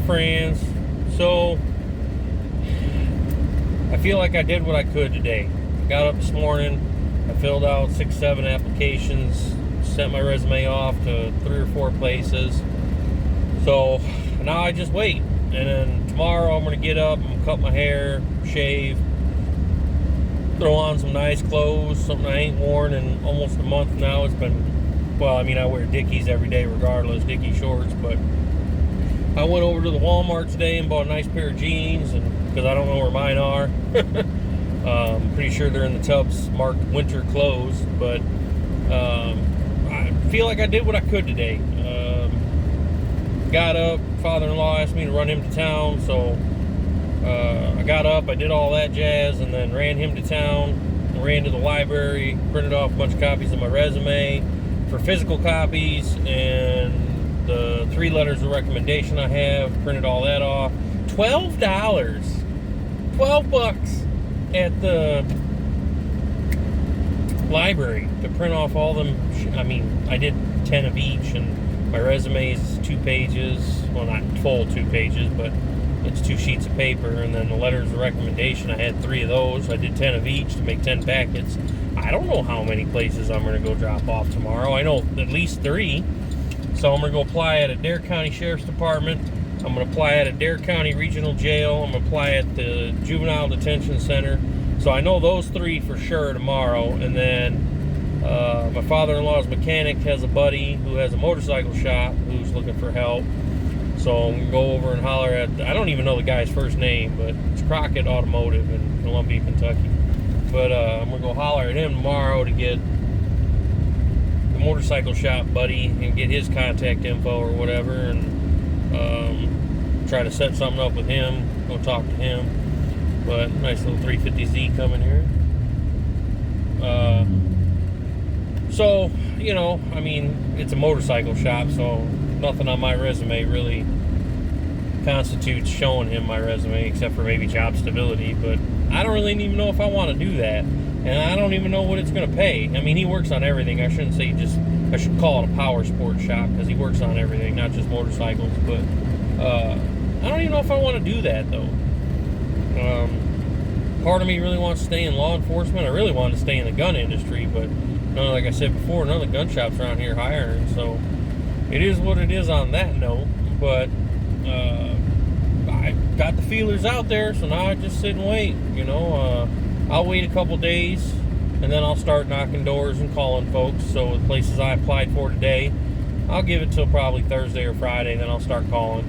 friends. So I feel like I did what I could today. I got up this morning, I filled out 6-7 applications, sent my resume off to 3 or 4 places. So now I just wait, and then tomorrow I'm gonna get up and cut my hair, shave, throw on some nice clothes, something I ain't worn in almost a month now. It's been, well, I mean, I wear Dickies every day regardless, Dickie shorts, but I went over to the Walmart today and bought a nice pair of jeans, and because I don't know where mine are. I'm pretty sure they're in the tubs marked winter clothes, but I feel like I did what I could today. Got up, father-in-law asked me to run him to town, so I got up, I did all that jazz, and then ran him to town, ran to the library, printed off a bunch of copies of my resume for physical copies, and the 3 letters of recommendation I have, printed all that off. $12. $12 at the library to print off all them. I mean, I did 10 of each, and my resume is 2 pages. Well, not full 2 pages, but it's 2 sheets of paper. And then the letters of recommendation, I had 3 of those. I did 10 of each to make 10 packets. I don't know how many places I'm going to go drop off tomorrow. I know at least 3. So I'm going to go apply at a Dare County Sheriff's Department. I'm going to apply at a Dare County Regional Jail. I'm going to apply at the Juvenile Detention Center. So I know those 3 for sure tomorrow. And then my father-in-law's mechanic has a buddy who has a motorcycle shop who's looking for help. So I'm going to go over and holler at, I don't even know the guy's first name, but it's Crockett Automotive in Columbia, Kentucky. But I'm going to go holler at him tomorrow to get the motorcycle shop buddy and get his contact info or whatever, and try to set something up with him, go talk to him. But nice little 350Z coming here. So, you know, I mean, it's a motorcycle shop, so nothing on my resume really constitutes showing him my resume, except for maybe job stability. But I don't really even know if I want to do that, and I don't even know what it's going to pay. I mean, he works on everything. I shouldn't say just, I should call it a power sports shop, because he works on everything, not just motorcycles. But I don't even know if I want to do that, though. Part of me really wants to stay in law enforcement. I really want to stay in the gun industry, but like I said before, none of the gun shops around here hiring, so it is what it is on that note. But I got the feelers out there, so now I just sit and wait. You know, I'll wait a couple days, and then I'll start knocking doors and calling folks. So the places I applied for today, I'll give it till probably Thursday or Friday, then I'll start calling.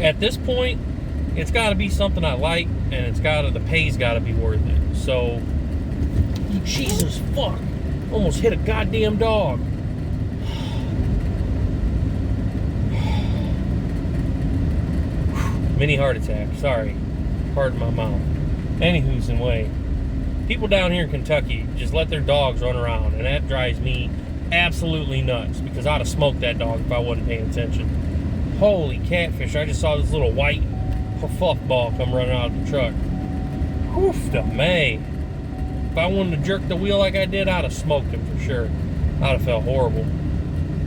At this point, it's got to be something I like, and the pay's got to be worth it. So, Jesus fuck, almost hit a goddamn dog. Mini heart attack. Sorry, pardon my mouth. Anywho's in way. People down here in Kentucky just let their dogs run around, and that drives me absolutely nuts, because I'd have smoked that dog if I wasn't paying attention. Holy catfish, I just saw this little white fluff ball come running out of the truck. Oof, the May. If I wouldn't have jerked the wheel like I did, I'd have smoked him for sure. I'd have felt horrible.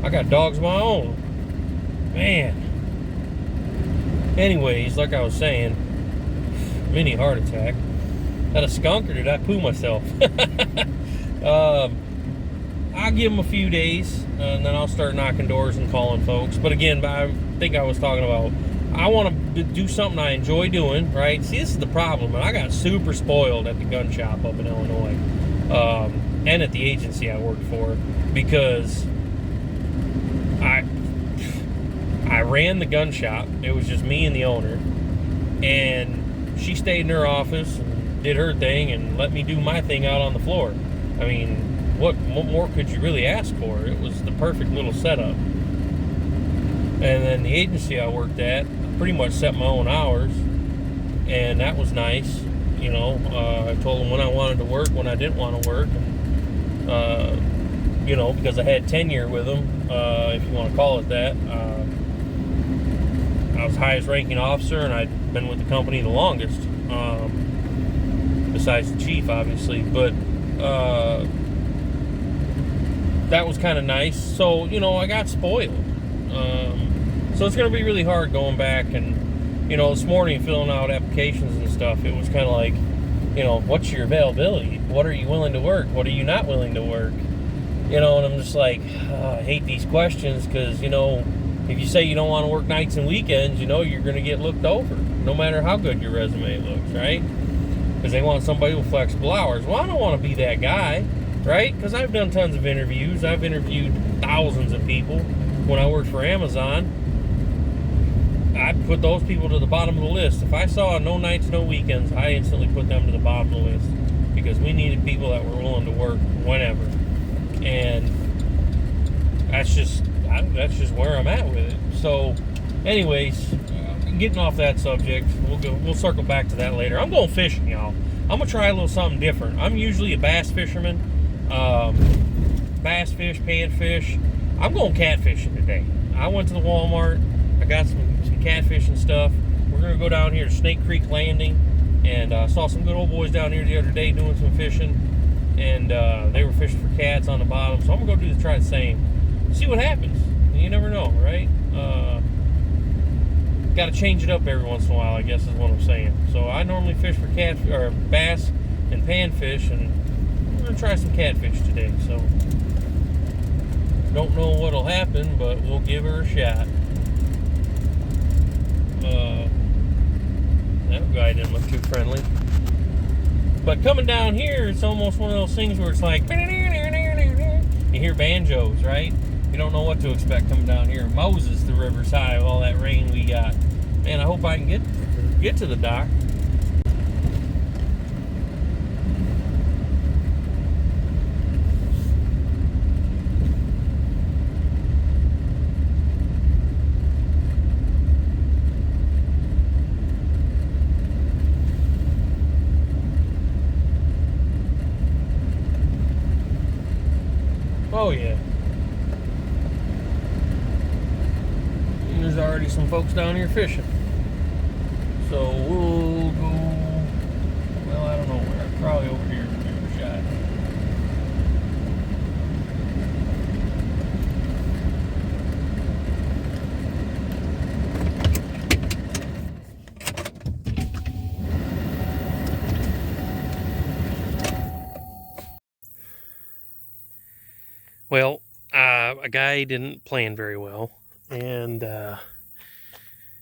I got dogs of my own. Man. Anyways, like I was saying, mini heart attack. That a skunk, or did I poo myself? I'll give them a few days, and then I'll start knocking doors and calling folks. But again, I think I was talking about, I want to do something I enjoy doing, right? See, this is the problem. And I got super spoiled at the gun shop up in Illinois, and at the agency I worked for, because I ran the gun shop. It was just me and the owner, and she stayed in her office and did her thing and let me do my thing out on the floor. I mean, what more could you really ask for? It was the perfect little setup. And then the agency I worked at, I pretty much set my own hours, and that was nice. You know, I told them when I wanted to work, when I didn't want to work, and, you know, because I had tenure with them, if you want to call it that. I was highest ranking officer, and I'd been with the company the longest, besides the chief, obviously. But that was kind of nice. So, you know, I got spoiled. So it's going to be really hard going back. And, you know, this morning filling out applications and stuff, it was kind of like, you know, what's your availability? What are you willing to work? What are you not willing to work? You know, and I'm just like, I hate these questions because, you know, if you say you don't want to work nights and weekends, you know, you're going to get looked over, no matter how good your resume looks, right? Because they want somebody with flexible hours. Well, I don't want to be that guy, right? Because I've done tons of interviews. I've interviewed thousands of people when I worked for Amazon. I put those people to the bottom of the list. If I saw no nights, no weekends, I instantly put them to the bottom of the list because we needed people that were willing to work whenever. And that's just where I'm at with it. So, anyways, getting off that subject, we'll circle back to that later. I'm going fishing, y'all. I'm gonna try a little something different. I'm usually a bass fisherman, bass fish, panfish. I'm going catfishing today. I went to the Walmart. I got some catfish and stuff. We're gonna go down here to Snake Creek Landing, and saw some good old boys down here the other day doing some fishing, and they were fishing for cats on the bottom. So I'm gonna go try the same. See what happens. You never know, right? Got to change it up every once in a while, I guess is what I'm saying. So I normally fish for bass and panfish, and I'm gonna try some catfish today. So don't know what'll happen, but we'll give her a shot. That guy didn't look too friendly. But coming down here, it's almost one of those things where it's like you hear banjos, right? You don't know what to expect coming down here. Moses, the river's high with all that rain we got. Man, I hope I can get to the dock. Oh yeah. There's already some folks down here fishing. So we'll go, well, I don't know where. Probably over here to give it a shot. Well, a guy didn't plan very well. And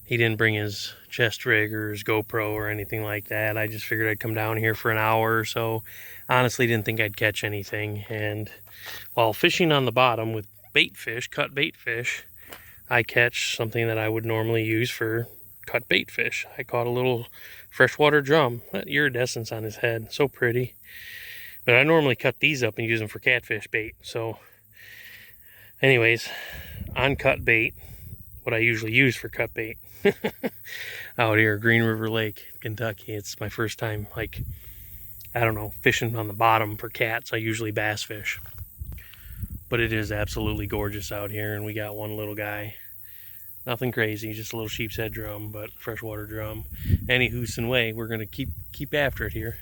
he didn't bring his chest rig or his GoPro or anything like that. I just figured I'd come down here for an hour or so. Honestly, didn't think I'd catch anything. And while fishing on the bottom with bait fish, cut bait fish, I catch something that I would normally use for cut bait fish. I caught a little freshwater drum. That iridescence on his head, so pretty. But I normally cut these up and use them for catfish bait. So anyways, on cut bait, what I usually use for cut bait out here at Green River Lake, Kentucky. It's my first time, like, I don't know, fishing on the bottom for cats. I usually bass fish, but it is absolutely gorgeous out here. And we got one little guy, nothing crazy, just a little sheep's head drum, but freshwater drum. Any Houston way, we're gonna keep after it here.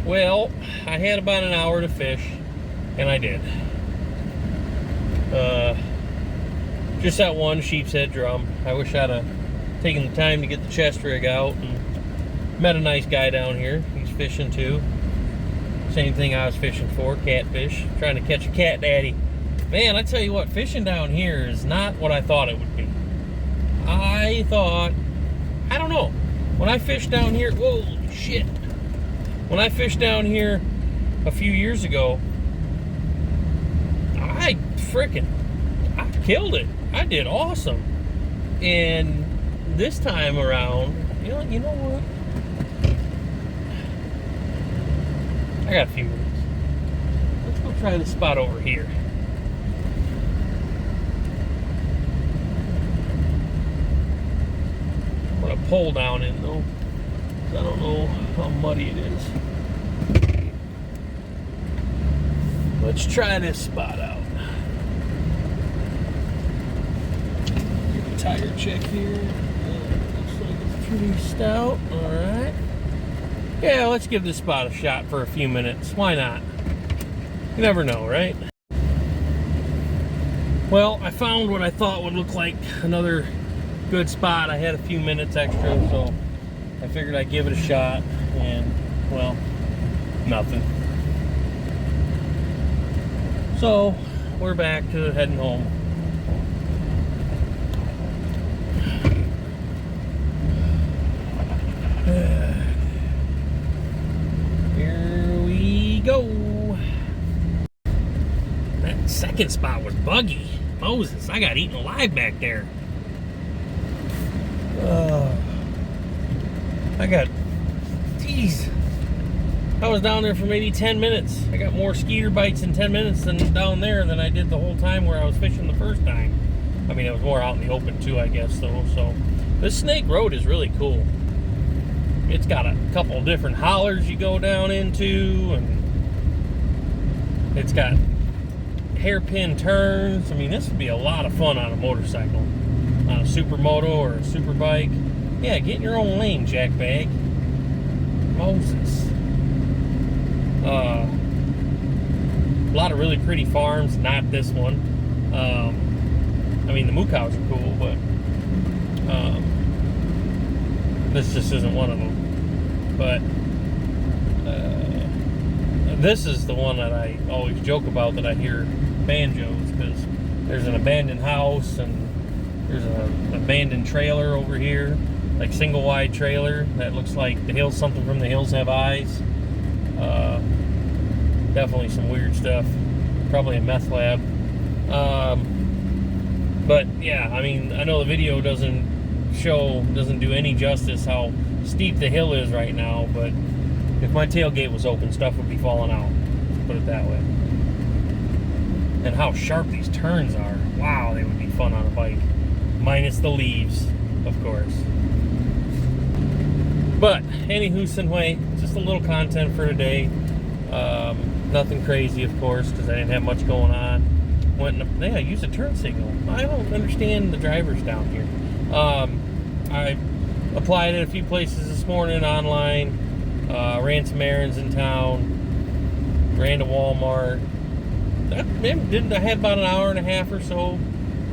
Well, I had about an hour to fish, and I did. Just that one sheep's head drum. I wish I'd have taken the time to get the chest rig out, and met a nice guy down here. He's fishing too. Same thing I was fishing for, catfish. Trying to catch a cat daddy. Man, I tell you what, fishing down here is not what I thought it would be. I don't know. When I fished down here, whoa, shit. When I fished down here a few years ago, I killed it. I did awesome. And this time around, you know what? I got a few minutes. Let's go try this spot over here. I'm gonna pull down in though. I don't know how muddy it is. Let's try this spot out. tire check here. Looks like it's pretty stout. Alright. Yeah, let's give this spot a shot for a few minutes. Why not? You never know, right? Well, I found what I thought would look like another good spot. I had a few minutes extra, so I figured I'd give it a shot, and, well, nothing. So, we're back to heading home. Here we go. That second spot was buggy. Moses, I got eaten alive back there. Geez. I was down there for maybe 10 minutes. I got more skeeter bites in 10 minutes than down there than I did the whole time where I was fishing the first time. I mean, it was more out in the open too, I guess, though. So, this Snake Road is really cool. It's got a couple different hollers you go down into, and it's got hairpin turns. I mean, this would be a lot of fun on a motorcycle. On a supermoto or a super bike. Yeah, get in your own lane, jackbag. Moses. A lot of really pretty farms, not this one. I mean, the moo cows are cool, but this just isn't one of them. But this is the one that I always joke about, that I hear banjos, because there's an abandoned house and there's an abandoned trailer over here, like single wide trailer that looks like the hills, something from The Hills Have Eyes. Definitely some weird stuff. Probably a meth lab. But yeah, I mean, I know the video doesn't do any justice how steep the hill is right now, but if my tailgate was open, stuff would be falling out. Let's put it that way. And how sharp these turns are. Wow, they would be fun on a bike. Minus the leaves, of course. But, anyway, just a little content for today. Nothing crazy, of course, because I didn't have much going on. I used a turn signal. I don't understand the drivers down here. I applied at a few places this morning online. Ran some errands in town. Ran to Walmart. I had about an hour and a half or so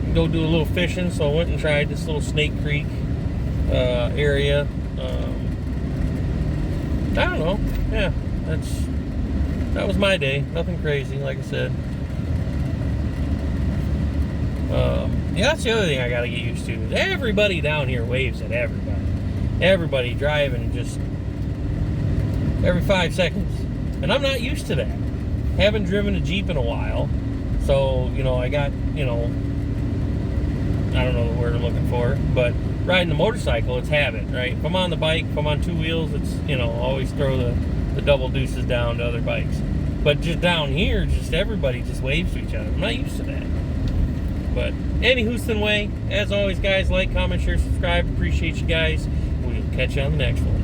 to go do a little fishing, so I went and tried this little Snake Creek area. I don't know. Yeah, that was my day. Nothing crazy, like I said. Yeah, that's the other thing I gotta get used to. Is everybody down here waves at everybody. Everybody driving just every 5 seconds. And I'm not used to that. Haven't driven a Jeep in a while. So, I got, I don't know the word I'm looking for, but riding the motorcycle, it's habit, right? If I'm on the bike, if I'm on 2 wheels, it's, always throw the double deuces down to other bikes. But just down here, just everybody just waves to each other. I'm not used to that. But anywho, as always, guys, like, comment, share, subscribe. Appreciate you guys. We'll catch you on the next one.